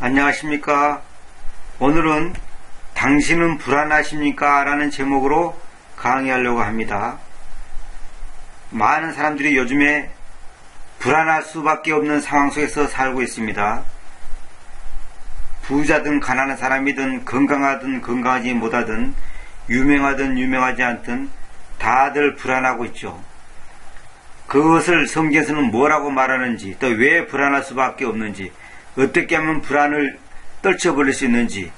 안녕하십니까. 오늘은 당신은 불안하십니까? 라는 제목으로 강의하려고 합니다. 많은 사람들이 요즘에 불안할 수밖에 없는 상황 속에서 살고 있습니다. 부자든 가난한 사람이든 건강하든 건강하지 못하든 유명하든 유명하지 않든 다들 불안하고 있죠. 그것을 성경에서는 뭐라고 말하는지, 또 왜 불안할 수밖에 없는지, 어떻게 하면 불안을 떨쳐버릴 수 있는지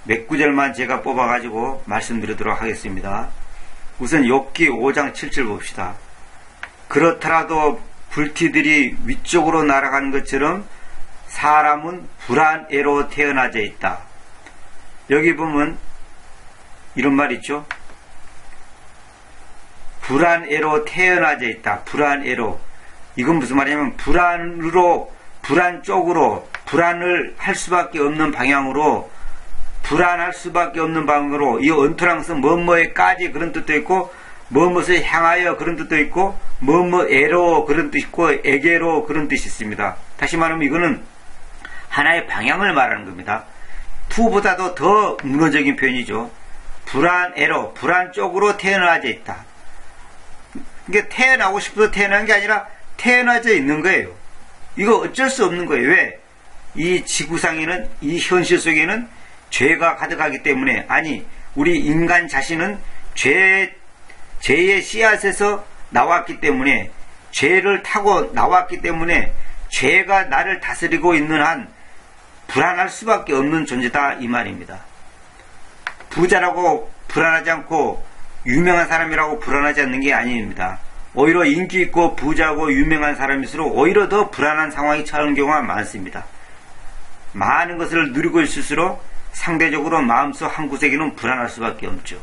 몇 구절만 제가 뽑아가지고 말씀드리도록 하겠습니다. 우선 욥기 5장 7절 봅시다. 그렇더라도 불티들이 위쪽으로 날아가는 것처럼 사람은 불안애로 태어나져 있다. 여기 보면 이런 말 있죠. 불안애로 태어나져 있다. 불안애로. 이건 무슨 말이냐면 불안 쪽으로 불안을 할 수밖에 없는 방향으로, 불안할 수밖에 없는 방향으로, 이 언투랑서 뭐뭐에까지 그런 뜻도 있고, 뭐뭐을 향하여 그런 뜻도 있고, 뭐뭐애로 그런 뜻이 있고, 에게로 그런 뜻이 있습니다. 다시 말하면 이거는 하나의 방향을 말하는 겁니다. 투보다도 더 문어적인 표현이죠. 불안애로, 불안 쪽으로 태어나져 있다. 이게 태어나고 싶어서 태어난 게 아니라 태어나져 있는 거예요. 이거 어쩔 수 없는 거예요. 왜? 이 지구상에는, 이 현실 속에는 죄가 가득하기 때문에, 아니, 우리 인간 자신은 죄의 씨앗에서 나왔기 때문에, 죄를 타고 나왔기 때문에, 죄가 나를 다스리고 있는 한 불안할 수밖에 없는 존재다, 이 말입니다. 부자라고 불안하지 않고 유명한 사람이라고 불안하지 않는 게 아닙니다. 오히려 인기 있고 부자고 유명한 사람일수록 오히려 더 불안한 상황이 처하는 경우가 많습니다. 많은 것을 누리고 있을수록 상대적으로 마음속 한 구석에는 불안할 수밖에 없죠.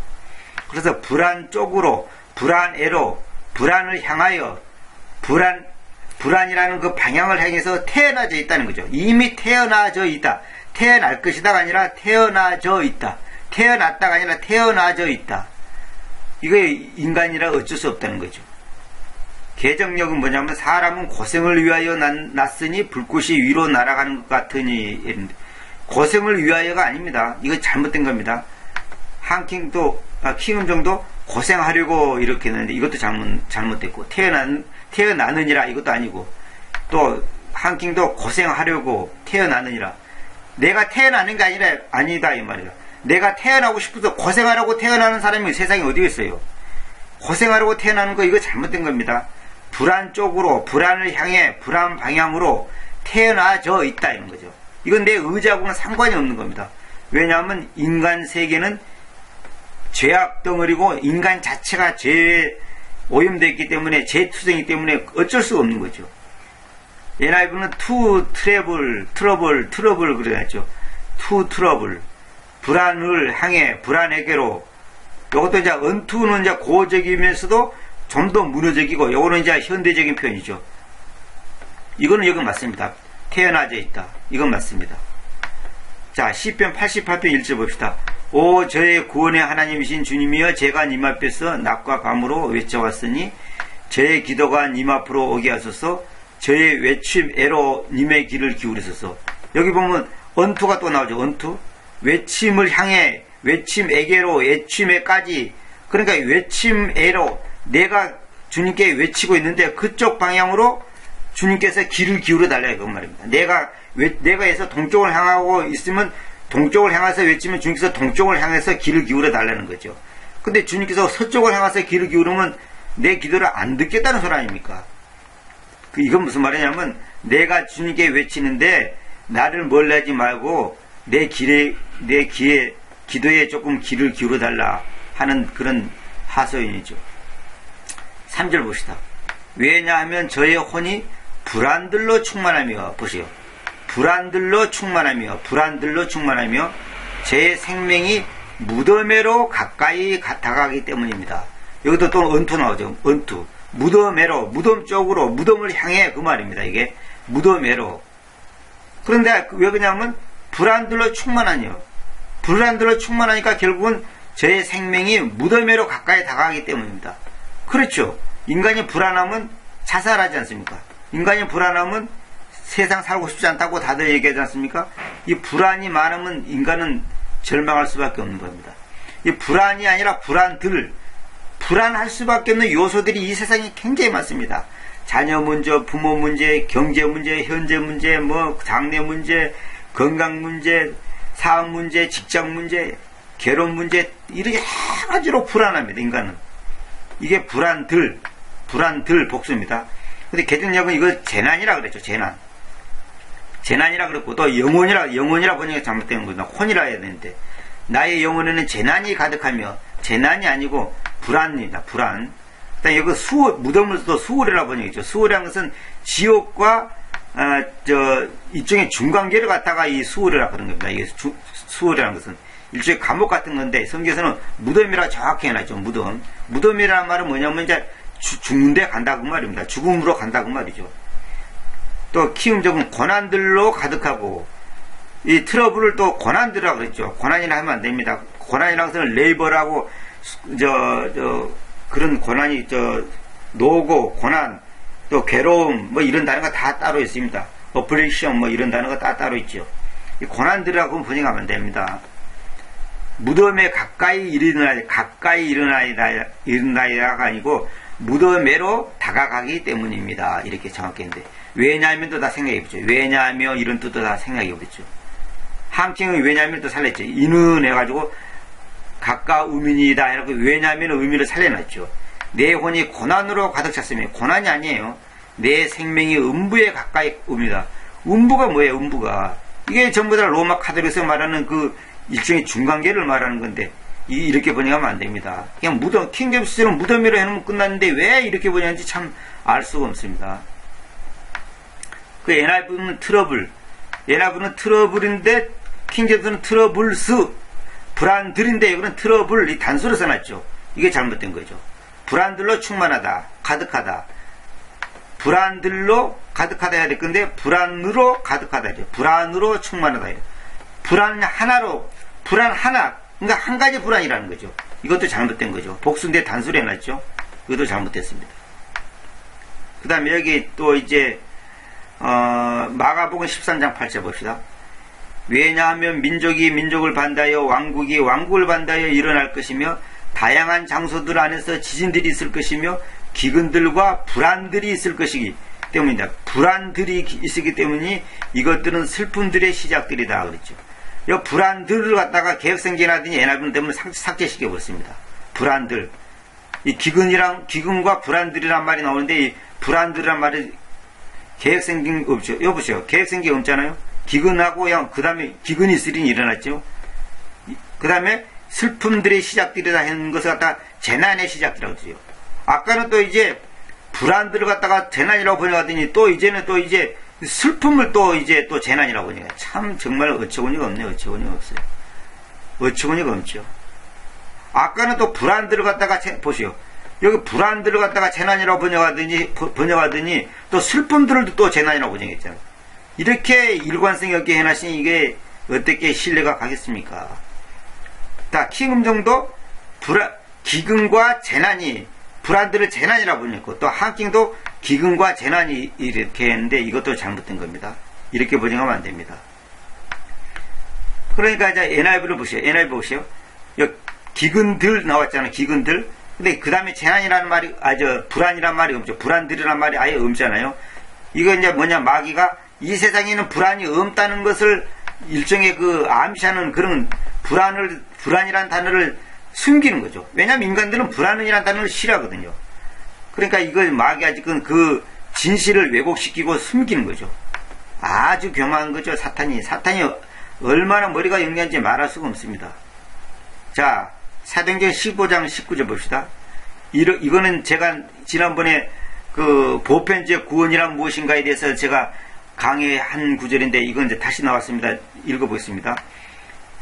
그래서 불안 쪽으로, 불안애로, 불안을 향하여, 불안이라는 그 방향을 향해서 태어나져 있다는 거죠. 이미 태어나져 있다. 태어날 것이다가 아니라 태어나져 있다. 태어났다가 아니라 태어나져 있다. 이거 인간이라 어쩔 수 없다는 거죠. 개정력은 뭐냐면 사람은 고생을 위하여 났으니 불꽃이 위로 날아가는 것 같으니, 고생을 위하여가 아닙니다. 이거 잘못된 겁니다. 킹음정도 고생하려고 이렇게 했는데 이것도 잘못됐고, 태어나느니라 이것도 아니고, 또 한킹도 고생하려고 태어나느니라. 내가 태어나는 게 아니다 이 말이야. 내가 태어나고 싶어서 고생하라고 태어나는 사람이 세상에 어디 있어요? 고생하라고 태어나는 거 이거 잘못된 겁니다. 불안 쪽으로, 불안을 향해, 불안 방향으로 태어나져 있다 이런 거죠. 이건 내 의지하고는 상관이 없는 겁니다. 왜냐하면 인간 세계는 죄악 덩어리고 인간 자체가 죄에 오염되어 있기 때문에, 죄투성이기 때문에 어쩔 수가 없는 거죠. NIV는 트러블 그래야죠. 트러블. 불안을 향해, 불안에게로. 이것도 이제 언투는 이제 고적이면서도 좀 더 문어적이고, 요거는 이제 현대적인 표현이죠. 이거는 여기 맞습니다. 태어나져 있다. 이건 맞습니다. 자, 시편 88편 1절 봅시다. 오 저의 구원의 하나님이신 주님이여, 제가 님 앞에서 낮과 밤으로 외쳐왔으니 저의 기도가 님 앞으로 오게 하소서. 저의 외침애로 님의 귀를 기울이소서. 여기 보면 언투가 또 나오죠. 언투. 외침을 향해, 외침에게로, 외침에까지. 그러니까 외침애로, 내가 주님께 외치고 있는데 그쪽 방향으로 주님께서 귀를 기울여 달라요. 그 말입니다. 내가 해서 동쪽을 향하고 있으면 동쪽을 향해서 외치면 주님께서 동쪽을 향해서 귀를 기울여 달라는 거죠. 근데 주님께서 서쪽을 향해서 귀를 기울이면 내 기도를 안 듣겠다는 소리 아닙니까? 이건 무슨 말이냐면, 내가 주님께 외치는데 나를 멀리 하지 말고 내 기도에 조금 귀를 기울여 달라 하는 그런 하소연이죠. 3절 봅시다. 왜냐하면 저의 혼이 불안들로 충만하며, 보세요. 불안들로 충만하며 제 생명이 무덤에로 가까이 다가가기 때문입니다. 여기도 또 언투 나오죠. 언투. 무덤에로, 무덤 쪽으로, 무덤을 향해 그 말입니다. 이게 무덤에로. 그런데 왜 그러냐면 불안들로 충만하니까 결국은 저의 생명이 무덤에로 가까이 다가가기 때문입니다. 그렇죠. 인간이 불안하면 자살하지 않습니까? 인간이 불안하면 세상 살고 싶지 않다고 다들 얘기하지 않습니까? 이 불안이 많으면 인간은 절망할 수밖에 없는 겁니다. 이 불안이 아니라 불안할 수밖에 없는 요소들이 이 세상에 굉장히 많습니다. 자녀 문제, 부모 문제, 경제 문제, 현재 문제, 뭐 장래 문제, 건강 문제, 사업 문제, 직장 문제, 결혼 문제, 이렇게 여러 가지로 불안합니다. 인간은. 이게 불안들 복수입니다. 근데 개정역은 이거 재난이라 그랬죠. 재난이라 그랬고, 또 영혼이라 번역이 잘못된 겁니다. 혼이라 해야 되는데, 나의 영혼에는 재난이 가득하며, 재난이 아니고 불안입니다. 불안. 그다음에 여기 무덤을 또 수월이라 번역이죠. 수월이라는 것은 지옥과 일종의 중간계를 갖다가 이 수월이라 그런 겁니다. 이게 수월이라는 것은 일종의 감옥 같은 건데, 성경에서는 무덤이라 정확히 해놨죠. 무덤이라는 말은 뭐냐면 이제 죽는데 간다 그 말입니다. 죽음으로 간다 그 말이죠. 또 키움적은 고난들로 가득하고, 이 트러블을 또 고난들이라고 그랬죠. 고난이라 하면 안 됩니다. 고난이라는 것은 레이버라고 그런 고난이 노고, 고난, 또 괴로움 뭐 이런 단어가 다 따로 있습니다. 어플레이션 뭐 이런 단어가 다 따로 있죠. 이 고난들이라고 번역하면 안 됩니다. 무덤에 가까이 일어나야가 아니고 무덤에로 다가가기 때문입니다. 이렇게 정확히 했는데, 왜냐하면도 다 생각해보죠. 왜냐하며 이런 뜻도 다 생각해보죠. 함칭은 왜냐하면도 살렸죠. 이는 해가지고 가까우민이다 해놓고 왜냐하면 의미를 살려놨죠. 내 혼이 고난으로 가득 찼으면, 고난이 아니에요. 내 생명이 음부에 가까이 옵니다. 음부가 뭐예요? 음부가 이게 전부 다 로마 카톨릭에서 말하는 그 일종의 중간계를 말하는 건데, 이렇게 번역하면 안 됩니다. 그냥 무덤, 킹제임스는 무덤이라 해놓으면 끝났는데 왜 이렇게 번역하는지 참 알 수가 없습니다. 그 NIV는 트러블인데 킹제임스는 트러블스, 불안들인데 이거는 트러블, 이 단수로 써놨죠. 이게 잘못된 거죠. 불안들로 충만하다, 가득하다. 불안들로 가득하다 해야 될 건데, 불안으로 가득하다 해야죠. 불안으로 충만하다 해야죠. 불안 하나, 그러니까 한 가지 불안이라는 거죠. 이것도 잘못된 거죠. 복수인데 단수로 해놨죠. 이것도 잘못됐습니다. 그 다음에 여기 또 이제 마가복음 13장 8절 봅시다. 왜냐하면 민족이 민족을 반대하여 왕국이 왕국을 반대하여 일어날 것이며, 다양한 장소들 안에서 지진들이 있을 것이며, 기근들과 불안들이 있을 것이기 때문이다. 불안들이 있기 때문에 이것들은 슬픔들의 시작들이다 그랬죠. 이 불안들을 갖다가 개혁성경하더니 NIV는 때문에 삭제시켜 버렸습니다. 불안들, 이 기근과 불안들이란 말이 나오는데, 이 불안들이란 말이 개혁성경 없죠. 여보세요. 개혁성경 없잖아요. 기근하고 그 다음에 기근이 있으리니 일어났죠. 그 다음에 슬픔들의 시작들이다 하는 것을 갖다가 재난의 시작이라고 그러죠. 아까는 또 이제 불안들을 갖다가 재난이라고 번역하더니 또 이제는 또 이제 슬픔을 또 이제 또 재난이라고 번역해요. 참 정말 어처구니가 없네요. 어처구니가 없어요. 어처구니가 없죠. 아까는 또 불안들을 갖다가 보시오. 여기 불안들을 갖다가 재난이라고 번역하더니 또 슬픔들을 또 재난이라고 번역했잖아요. 이렇게 일관성 있게 해놨으니 이게 어떻게 신뢰가 가겠습니까? 자, 킹음정도 기근과 재난이, 불안들을 재난이라고 번역했고, 또 한킹도 기근과 재난이 이렇게 했는데 이것도 잘못된 겁니다. 이렇게 번역하면 안 됩니다. 그러니까 이제 NIV를 보세요. NIV 보세요. 여기 기근들 나왔잖아요. 기근들. 근데 그 다음에 재난이라는 말이, 불안이란 말이 없죠. 불안들이란 말이 아예 없잖아요. 이거 이제 뭐냐, 마귀가 이 세상에는 불안이 없다는 것을 일종의 그 암시하는 그런 불안이라는 단어를 숨기는 거죠. 왜냐하면 인간들은 불안이라는 단어를 싫어하거든요. 그러니까 이걸 마귀가 지금 그 진실을 왜곡시키고 숨기는 거죠. 아주 교만한 거죠. 사탄이 얼마나 머리가 영리한지 말할 수가 없습니다. 자, 사도행전 15장 19절 봅시다. 이거는 제가 지난번에 그 보편적 구원이란 무엇인가에 대해서 제가 강의한 구절인데, 이건 이제 다시 나왔습니다. 읽어보겠습니다.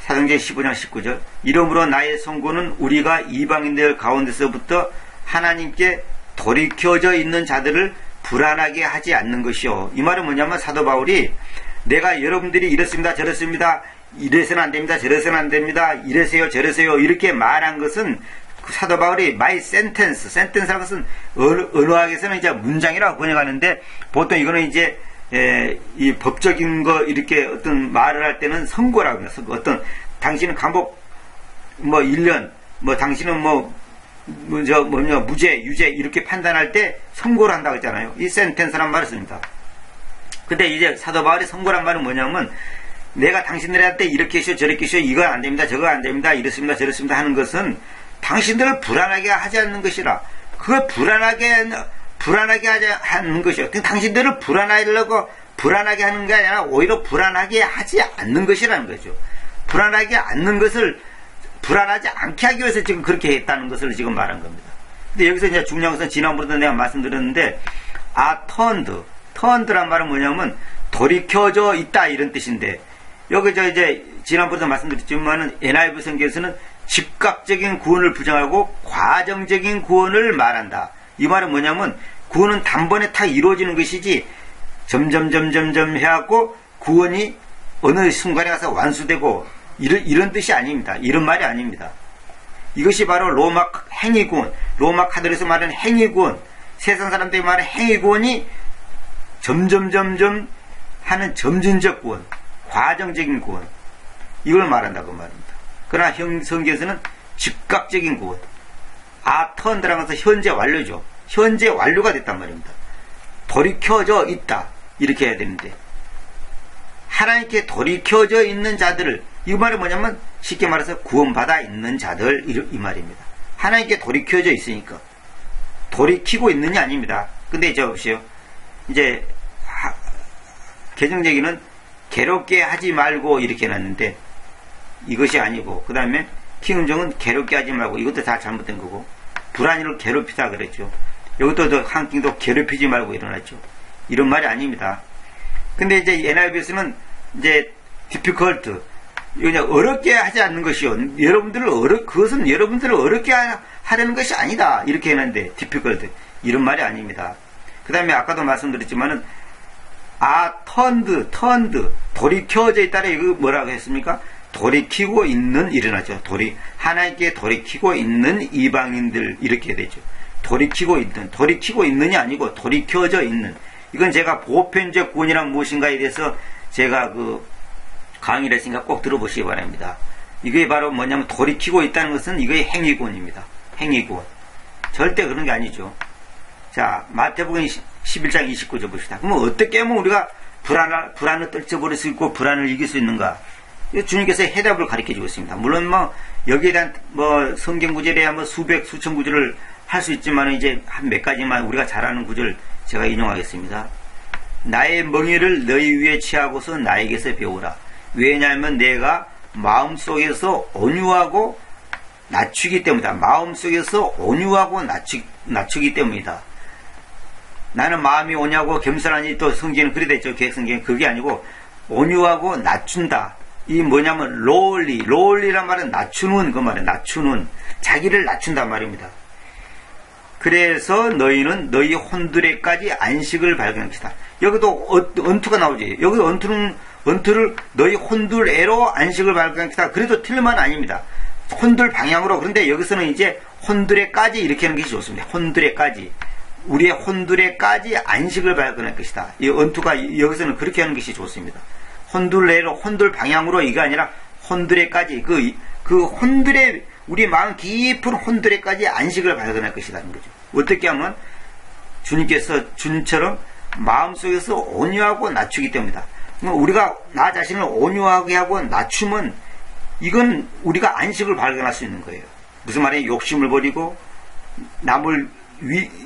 사도행전 15장 19절. 이러므로 나의 선고는 우리가 이방인들 가운데서부터 하나님께 돌이켜져 있는 자들을 불안하게 하지 않는 것이요. 이 말은 뭐냐면, 사도 바울이 내가 여러분들이 이렇습니다, 저렇습니다, 이래서는 안 됩니다, 저래서는 안 됩니다, 이래세요, 저래세요, 이렇게 말한 것은 사도 바울이 my sentence라는 것은 언어학에서는 이제 문장이라고 번역하는데, 보통 이거는 이제 이 법적인 거 이렇게 어떤 말을 할 때는 선고라고 합니다. 선고. 어떤 당신은 감옥 뭐 1년, 뭐 당신은 무죄, 유죄 이렇게 판단할 때 선고를 한다고 했잖아요. 이 센텐스란 말을 씁니다. 근데 이제 사도 바울의 선고란 말은 뭐냐면 내가 당신들한테 이렇게 하시오 저렇게 하시오 이거 안 됩니다 저거 안 됩니다 이렇습니다 저렇습니다 하는 것은 당신들을 불안하게 하지 않는 것이라. 그걸 불안하게 하는 것이요. 당신들을 불안하게 하는 게 아니라 오히려 불안하게 하지 않는 것이라는 거죠. 불안하게 않는 것을 불안하지 않게 하기 위해서 지금 그렇게 했다는 것을 지금 말한 겁니다. 근데 여기서 이제 중요한 것은 지난번에도 내가 말씀드렸는데 turned란 말은 뭐냐면 돌이켜져 있다 이런 뜻인데 여기 이제 지난번에도 말씀드렸지만은 NIV 성경에서는 즉각적인 구원을 부정하고 과정적인 구원을 말한다. 이 말은 뭐냐면 구원은 단번에 탁 이루어지는 것이지 점점 해갖고 구원이 어느 순간에 가서 완수되고 이런 뜻이 아닙니다. 이런 말이 아닙니다. 이것이 바로 로마 행위구원, 로마 카톨릭에서 말하는 행위구원, 세상 사람들이 말하는 행위구원이 점점 하는 점진적 구원, 과정적인 구원, 이걸 말한다고 말합니다. 그러나 성경에서는 즉각적인 구원, turned라는 것은 현재 완료죠. 현재 완료가 됐단 말입니다. 돌이켜져 있다 이렇게 해야 되는데 하나님께 돌이켜져 있는 자들을, 이 말이 뭐냐면 쉽게 말해서 구원받아 있는 자들 이 말입니다. 하나님께 돌이켜져 있으니까 돌이키고 있느냐 아닙니다. 근데 이제 보시오. 이제 개정얘기는 괴롭게 하지 말고 이렇게 해놨는데 이것이 아니고 그 다음에 킹은정은 괴롭게 하지 말고 이것도 다 잘못된 거고 불안이를 괴롭히다 그랬죠. 여기도 한킹도 괴롭히지 말고 일어났죠. 이런 말이 아닙니다. 근데 이제 NIV에서는 이제 difficult 그냥 어렵게 하지 않는 것이요. 그것은 여러분들을 어렵게 하려는 것이 아니다. 이렇게 해놨는데 difficult 이런 말이 아닙니다. 그 다음에 아까도 말씀드렸지만은 turned 돌이켜져 있다라 이거 뭐라고 했습니까? 돌이키고 있는 일어나죠. 하나님께 돌이키고 있는 이방인들 이렇게 되죠. 돌이키고 있는이 아니고 돌이켜져 있는. 이건 제가 보편적 구원이란 무엇인가에 대해서 제가 강의를 했으니까 꼭 들어보시기 바랍니다. 이게 바로 뭐냐면 돌이키고 있다는 것은 이거의 행위구원입니다. 행위구원. 절대 그런 게 아니죠. 자, 마태복음 11장 29절 봅시다. 그러면 어떻게 하면 우리가 불안을 떨쳐버릴 수 있고 불안을 이길 수 있는가? 주님께서 해답을 가르쳐 주고 있습니다. 물론 여기에 대한 성경 구절에 수백 수천 구절을 할 수 있지만 이제 한 몇 가지만 우리가 잘 아는 구절 제가 인용하겠습니다. 나의 멍에를 너희 위에 취하고서 나에게서 배우라. 왜냐하면 내가 마음속에서 온유하고 낮추기 때문이다. 마음속에서 온유하고 낮추기 때문이다. 나는 마음이 온유하고 겸손하니 또 성경은 그래 됐죠. 개성경은 그게 아니고 온유하고 낮춘다. 이 뭐냐면 롤리란 말은 낮추는 그 말이에요. 낮추는 자기를 낮춘단 말입니다. 그래서 너희는 너희 혼두레까지 안식을 발견합시다. 여기도 언투가 나오지. 여기 언투를 너희 혼둘에로 안식을 발견합시다. 그래도 틀린 말은 아닙니다. 혼둘 방향으로. 그런데 여기서는 이제 혼두레까지 이렇게 하는 것이 좋습니다. 혼두레까지. 우리의 혼두레까지 안식을 발견할 것이다. 이 언투가 여기서는 그렇게 하는 것이 좋습니다. 혼둘레로 혼둘 방향으로 이게 아니라 혼두레까지 그 혼두레 우리 마음 깊은 혼두레까지 안식을 발견할 것이라는 거죠. 어떻게 하면 주님처럼 마음속에서 온유하고 낮추기 때문이다. 우리가 나 자신을 온유하게 하고 낮추면 이건 우리가 안식을 발견할 수 있는 거예요. 무슨 말이에요? 욕심을 버리고 남을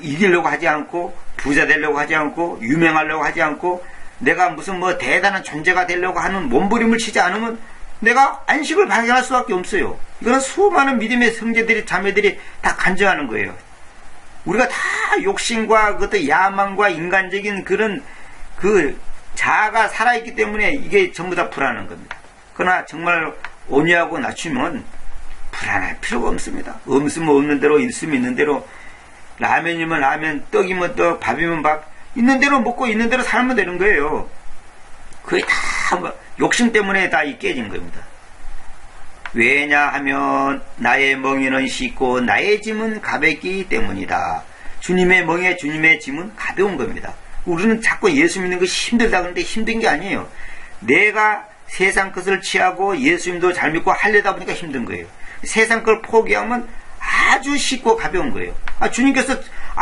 이기려고 하지 않고 부자 되려고 하지 않고 유명하려고 하지 않고 내가 무슨 대단한 존재가 되려고 하는 몸부림을 치지 않으면 내가 안식을 발견할 수밖에 없어요. 이거는 수많은 믿음의 형제들이 자매들이 다 간증하는 거예요. 우리가 다 욕심과 그것도 야망과 인간적인 그런 자아가 살아있기 때문에 이게 전부 다 불안한 겁니다. 그러나 정말 온유하고 낮추면 불안할 필요가 없습니다. 없으면 없는 대로 있으면 있는 대로 라면이면 라면, 떡이면 떡, 밥이면 밥 있는 대로 먹고 있는 대로 살면 되는 거예요. 그게 다 욕심 때문에 다 깨진 겁니다. 왜냐하면 나의 멍에는 쉽고 나의 짐은 가볍기 때문이다. 주님의 멍에 주님의 짐은 가벼운 겁니다. 우리는 자꾸 예수 믿는 것이 힘들다 그러는데 힘든 게 아니에요. 내가 세상 것을 취하고 예수님도 잘 믿고 하려다 보니까 힘든 거예요. 세상 걸 포기하면 아주 쉽고 가벼운 거예요. 주님께서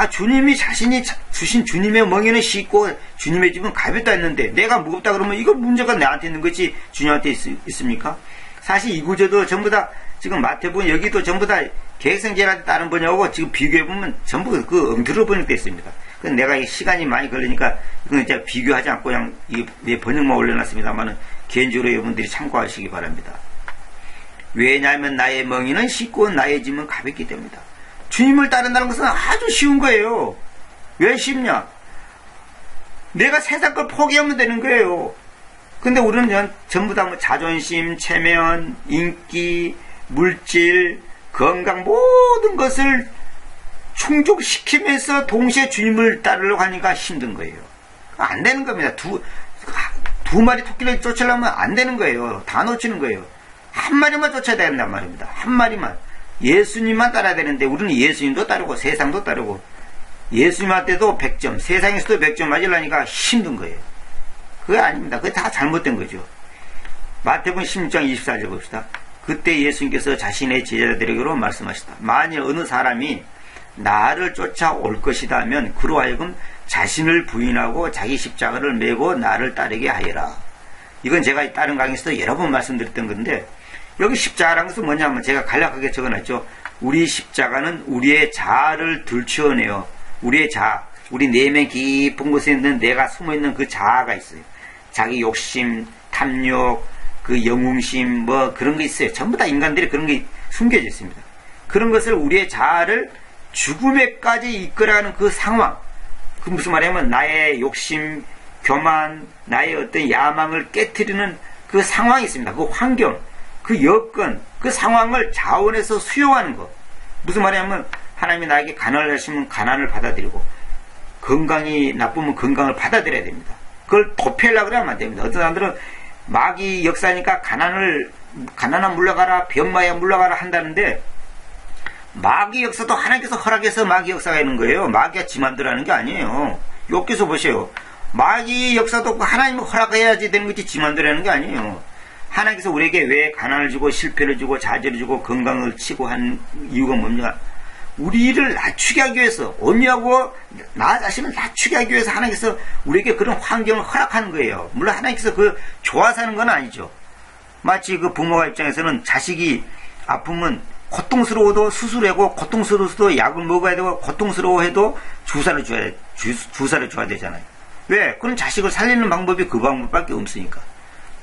주님이 자신이 주신 주님의 멍에는 쉽고 주님의 집은 가볍다 했는데 내가 무겁다 그러면 이거 문제가 나한테 있는 거지 주님한테 있습니까? 사실 이 구조도 전부 다 지금 마태복음 여기도 전부 다 계획성제한테 따른 번역하고 지금 비교해보면 전부 그 엉터리로 번역되어 있습니다. 내가 시간이 많이 걸리니까 이건 이제 비교하지 않고 그냥 내 번역만 올려놨습니다만은 개인적으로 여러분들이 참고하시기 바랍니다. 왜냐하면 나의 멍에는 쉽고 나의 짐은 가볍기 때문이다. 주님을 따른다는 것은 아주 쉬운 거예요. 왜 쉽냐? 내가 세상 걸 포기하면 되는 거예요. 근데 우리는 전부 다 뭐 자존심, 체면, 인기, 물질, 건강 모든 것을 충족시키면서 동시에 주님을 따르려고 하니까 힘든 거예요. 안 되는 겁니다. 두 마리 토끼를 쫓으려면 안 되는 거예요. 다 놓치는 거예요. 한 마리만 쫓아야 된단 말입니다. 한 마리만. 예수님만 따라야 되는데 우리는 예수님도 따르고 세상도 따르고 예수님한테도 100점, 세상에서도 100점 맞으려니까 힘든 거예요. 그게 아닙니다. 그게 다 잘못된 거죠. 마태복음 16장 24절 봅시다. 그때 예수님께서 자신의 제자들에게로 말씀하시다. 만일 어느 사람이 나를 쫓아올 것이다 하면 그로 하여금 자신을 부인하고 자기 십자가를 메고 나를 따르게 하여라. 이건 제가 다른 강의에서도 여러 번 말씀드렸던 건데 여기 십자가라는 것은 뭐냐면 제가 간략하게 적어놨죠. 우리 십자가는 우리의 자아를 들추어내요. 우리의 자아, 우리 내면 깊은 곳에 있는 내가 숨어있는 그 자아가 있어요. 자기 욕심, 탐욕, 그 영웅심 뭐 그런 게 있어요. 전부 다 인간들이 그런 게 숨겨져 있습니다. 그런 것을 우리의 자아를 죽음에까지 이끌어가는 그 상황, 그 무슨 말이냐면 나의 욕심, 교만, 나의 어떤 야망을 깨트리는 그 상황이 있습니다. 그 환경, 그 여건, 그 상황을 자원해서 수용하는 것. 무슨 말이냐면 하나님이 나에게 가난을 하시면 가난을 받아들이고 건강이 나쁘면 건강을 받아들여야 됩니다. 그걸 도피하려고 그러면 안 됩니다. 어떤 사람들은 마귀 역사니까 가난한 물러가라, 병마에 물러가라 한다는데 마귀 역사도 하나님께서 허락해서 마귀 역사가 있는 거예요. 마귀가 지 맘대로 하는 게 아니에요. 욥기서 보세요. 마귀 역사도 없고 하나님이 허락해야지 되는 거지 지 맘대로 하는 게 아니에요. 하나님께서 우리에게 왜 가난을 주고 실패를 주고 좌절을 주고 건강을 치고 한 이유가 뭐냐? 우리를 낮추게 하기 위해서, 온유하고 나 자신을 낮추게 하기 위해서 하나님께서 우리에게 그런 환경을 허락하는 거예요. 물론 하나님께서 그 좋아서 하는 건 아니죠. 마치 그 부모가 입장에서는 자식이 아프면 고통스러워도 수술하고 고통스러워도 약을 먹어야 되고 고통스러워해도 주사를 줘야 되잖아요. 왜? 그런 자식을 살리는 방법이 그 방법밖에 없으니까.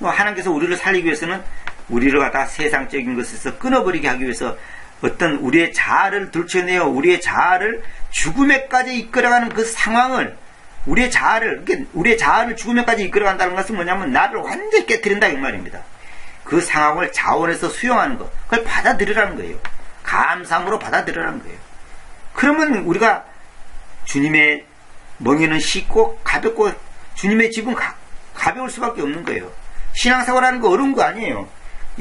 하나님께서 우리를 살리기 위해서는 우리를 갖다 세상적인 것에서 끊어버리게 하기 위해서 어떤 우리의 자아를 들춰내어 우리의 자아를 죽음에까지 이끌어가는 그 상황을 우리의 자아를 죽음에까지 이끌어간다는 것은 뭐냐면 나를 완전히 깨트린다 이 말입니다. 그 상황을 자원해서 수용하는 것, 그걸 받아들이라는 거예요. 감사함으로 받아들이라는 거예요. 그러면 우리가 주님의 멍에는 쉽고 가볍고 주님의 집은 가벼울 수밖에 없는 거예요. 신앙생활하는 거 어려운 거 아니에요.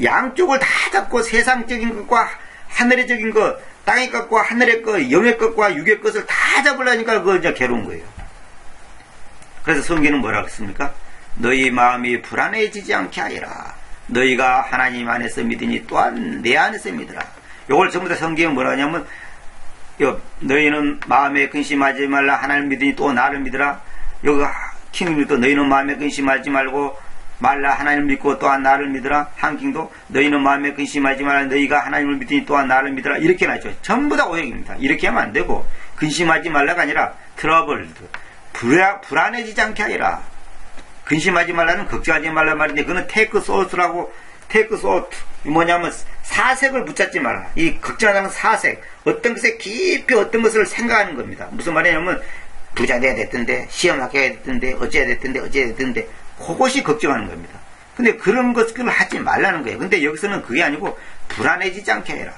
양쪽을 다 잡고 세상적인 것과 하늘의적인 것, 땅의 것과 하늘의 것, 영의 것과 육의 것을 다 잡으려니까 그거 이제 괴로운 거예요. 그래서 성경은 뭐라고 했습니까? 너희 마음이 불안해지지 않게 하여라. 너희가 하나님 안에서 믿으니 또한 내 안에서 믿으라. 이걸 전부 다 성경은 뭐라 하냐면 너희는 마음에 근심하지 말라. 하나님 믿으니 또 나를 믿으라. 여기 킹도 너희는 마음에 근심하지 말고 말라. 하나님을 믿고 또한 나를 믿으라. 한킹도 너희는 마음에 근심하지 말라. 너희가 하나님을 믿으니 또한 나를 믿으라. 이렇게 나죠. 전부 다 오역입니다. 이렇게 하면 안 되고 근심하지 말라가 아니라 트러블드 불안해지지 않게 하리라. 근심하지 말라는 걱정하지 말라 말인데 그거는 테이크 소트라고 테이크 소트 뭐냐면 사색을 붙잡지 말라. 이 걱정하는 사색 어떤 것에 깊이 어떤 것을 생각하는 겁니다. 무슨 말이냐면 부자 돼야 됐던데 시험 합격해야 됐던데 어째야 됐던데 그것이 걱정하는 겁니다. 근데 그런 것을 하지 말라는 거예요. 근데 여기서는 그게 아니고 불안해지지 않게 해라.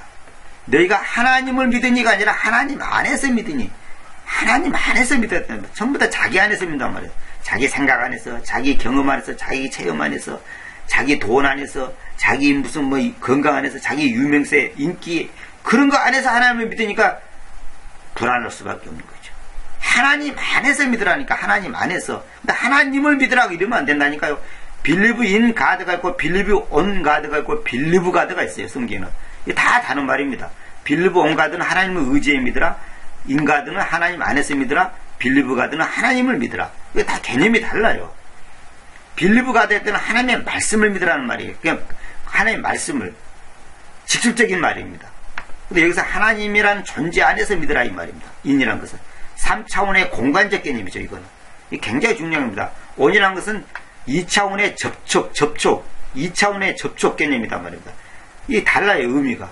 너희가 하나님을 믿으니가 아니라 하나님 안에서 믿으니 하나님 안에서 믿었다는 거예요. 전부 다 자기 안에서 믿는단 말이에요. 자기 생각 안에서, 자기 경험 안에서, 자기 체험 안에서, 자기 돈 안에서, 자기 무슨 뭐 건강 안에서, 자기 유명세, 인기 그런 거 안에서 하나님을 믿으니까 불안할 수밖에 없는 거죠. 하나님 안에서 믿으라니까. 하나님 안에서. 근데 하나님을 믿으라고 이러면 안 된다니까요. believe in God가 있고 believe on God가 있고 believe God가 있어요. 성경에는. 이게 다 다른 말입니다. believe on God는 하나님을 의지해 믿으라. in God는 하나님 안에서 믿으라. believe God는 하나님을 믿으라. 이게 다 개념이 달라요. believe God 할 때는 하나님의 말씀을 믿으라는 말이에요. 그냥 하나님의 말씀을. 직접적인 말입니다. 근데 여기서 하나님이란 존재 안에서 믿으라 이 말입니다. in이라는 것은 3차원의 공간적 개념이죠. 이거는 이게 굉장히 중요한 겁니다. on이라는 것은 2차원의 접촉 2차원의 접촉 개념이다 말입니다. 이게 달라요. 의미가.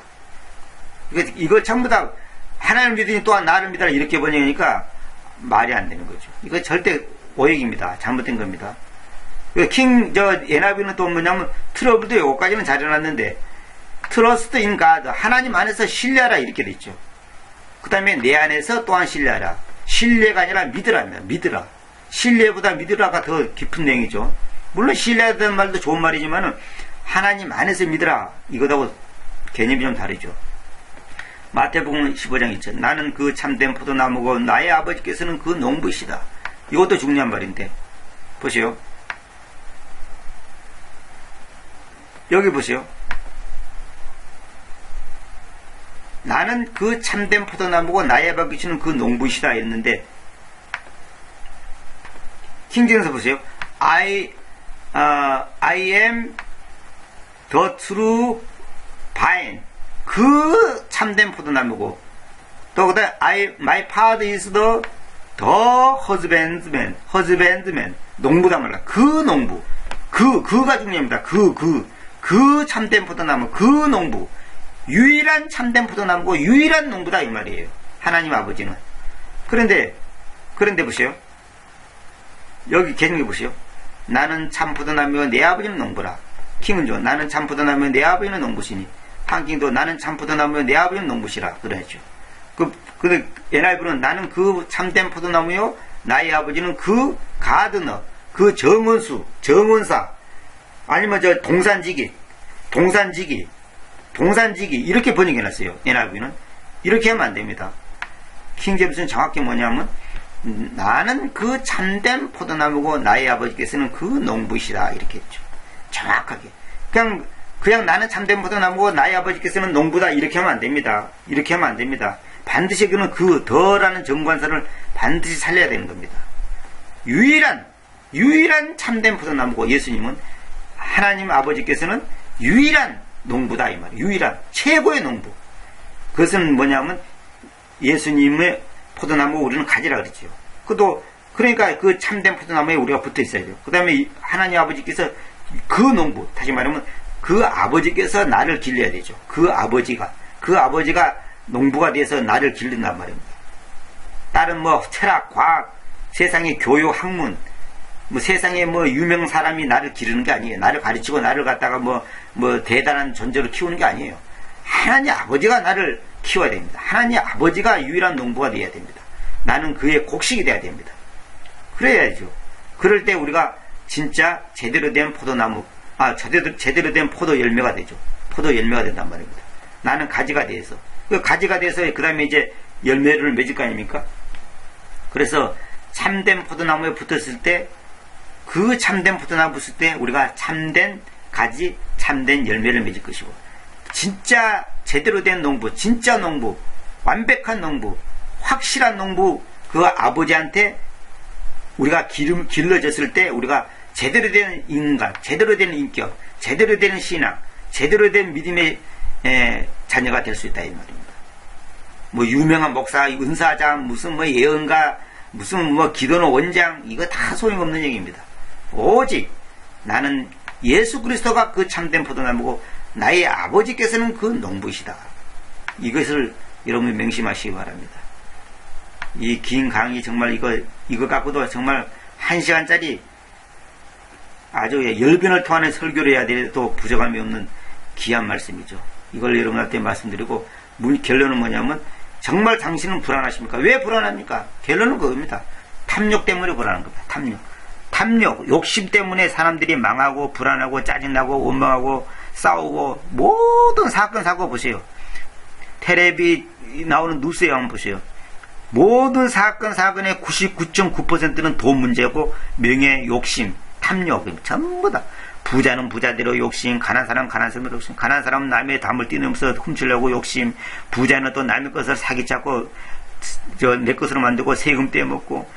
이거 전부 다 하나님을 믿으니 또한 나를 믿으라 이렇게 번역하니까 말이 안 되는 거죠. 이거 절대 오역입니다. 잘못된 겁니다. NIV는 또 뭐냐면 트러블도 여기까지는 잘 해놨는데 Trust in God, 하나님 안에서 신뢰하라 이렇게 돼 있죠. 그 다음에 내 안에서 또한 신뢰하라. 신뢰가 아니라 믿으랍니다. 믿으라. 신뢰보다 믿으라가 더 깊은 내용이죠. 물론 신뢰하다는 말도 좋은 말이지만은 하나님 안에서 믿으라 이거하고 개념이 좀 다르죠. 마태복음 15장 있죠. 나는 그 참된 포도나무고 나의 아버지께서는 그 농부시다. 이것도 중요한 말인데 보세요. 여기 보세요. 나는 그 참된 포도나무고 나의 아버지는 그 농부시다 했는데 킹제임스 보세요. I am the true vine. 그 참된 포도나무고 또 그다음 my father is the husbandman. 농부다 말라. 그 농부. 그가 중요합니다. 그 참된 포도나무. 그 농부. 유일한 참된 포도나무고 유일한 농부다 이 말이에요. 하나님 아버지는. 그런데 보세요. 여기 개념이 보세요. 나는 참 포도나무요 내 아버지는 농부라. 킹은죠. 나는 참 포도나무요 내 아버지는 농부시니. 한킹도 나는 참 포도나무요 내 아버지는 농부시라 그랬죠. 근데 NIV는 나는 그 참된 포도나무요 나의 아버지는 그 가드너, 그 정원사 아니면 저 동산지기 이렇게 번역해놨어요. NIV는 이렇게 하면 안 됩니다. 킹제임스는 정확히 뭐냐면 나는 그 참된 포도나무고 나의 아버지께서는 그 농부시다 이렇게 했죠. 정확하게 그냥 나는 참된 포도나무고 나의 아버지께서는 농부다 이렇게 하면 안 됩니다. 이렇게 하면 안 됩니다. 반드시 그는 그 더라는 정관사를 반드시 살려야 되는 겁니다. 유일한 참된 포도나무고 예수님은 하나님 아버지께서는 유일한 농부다 이 말이에요. 유일한 최고의 농부. 그것은 뭐냐면 예수님의 포도나무 우리는 가지라 그랬죠. 그러니까 그 참된 포도나무에 우리가 붙어 있어야 돼요. 그 다음에 하나님 아버지께서 그 농부, 다시 말하면 그 아버지께서 나를 길러야 되죠. 그 아버지가 농부가 돼서 나를 기른단 말입니다. 다른 철학, 과학, 세상의 교육, 학문, 세상에 유명 사람이 나를 기르는 게 아니에요. 나를 가르치고 나를 갖다가 대단한 존재로 키우는 게 아니에요. 하나님 아버지가 나를 키워야 됩니다. 하나님 아버지가 유일한 농부가 되어야 됩니다. 나는 그의 곡식이 되어야 됩니다. 그래야죠. 그럴 때 우리가 진짜 제대로 된 포도나무, 제대로 된 포도 열매가 되죠. 포도 열매가 된단 말입니다. 나는 가지가 돼서. 그 가지가 돼서 그 다음에 이제 열매를 맺을 거 아닙니까? 그래서 참된 포도나무에 붙었을 때 그 참된 포도나무 붙을 때 우리가 참된 가지, 참된 열매를 맺을 것이고 진짜 제대로 된 농부, 진짜 농부, 완벽한 농부, 확실한 농부 그 아버지한테 우리가 길러졌을 때 우리가 제대로 된 인간, 제대로 된 인격, 제대로 된 신앙, 제대로 된 믿음의 자녀가 될 수 있다 이 말입니다. 유명한 목사, 은사장, 무슨 예언가, 무슨 기도는 원장, 이거 다 소용없는 얘기입니다. 오직 나는 예수 그리스도가 그 참된 포도나무고 나의 아버지께서는 그 농부시다. 이것을 여러분이 명심하시기 바랍니다. 이 긴 강의 정말 이거 갖고도 정말 1시간짜리 아주 10변을 통하는 설교를 해야 돼도 부족함이 없는 귀한 말씀이죠. 이걸 여러분한테 말씀드리고 결론은 뭐냐면 정말 당신은 불안하십니까? 왜 불안합니까? 결론은 그겁니다. 탐욕 때문에 불안한 겁니다. 탐욕, 욕심 때문에 사람들이 망하고 불안하고 짜증나고 원망하고 싸우고 모든 사건 사고 보세요. 텔레비 나오는 뉴스에 한번 보세요. 모든 사건의 99.9%는 돈 문제고 명예, 욕심, 탐욕 전부 다. 부자는 부자대로 욕심, 가난한 사람은 가난한 사람대로 욕심, 가난한 사람은 남의 담을 뛰면서 훔치려고 욕심, 부자는 또 남의 것을 사기잡고 내 것으로 만들고 세금 떼먹고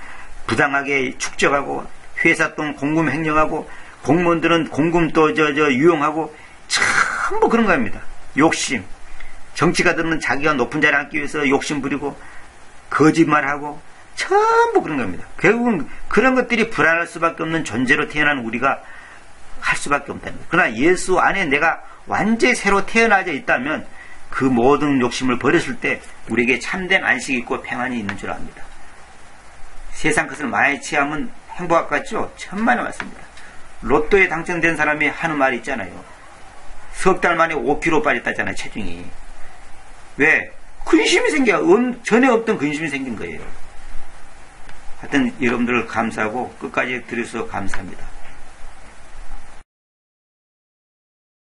부당하게 축적하고 회사 돈 공금 횡령하고 공무원들은 공금 또 유용하고 전부 그런 겁니다. 욕심. 정치가들은 자기가 높은 자리에 앉기 위해서 욕심 부리고 거짓말하고 전부 그런 겁니다. 결국은 그런 것들이 불안할 수밖에 없는 존재로 태어난 우리가 할 수밖에 없다는 거예요. 그러나 예수 안에 내가 완전히 새로 태어나져 있다면 그 모든 욕심을 버렸을 때 우리에게 참된 안식이 있고 평안이 있는 줄 압니다. 세상 것을 많이 취하면 행복할 것 같죠? 천만에 맞습니다. 로또에 당첨된 사람이 하는 말이 있잖아요. 석 달 만에 5kg 빠졌다잖아요, 체중이. 왜? 근심이 전에 없던 근심이 생긴 거예요. 하여튼 여러분들 감사하고 끝까지 들으셔서 감사합니다.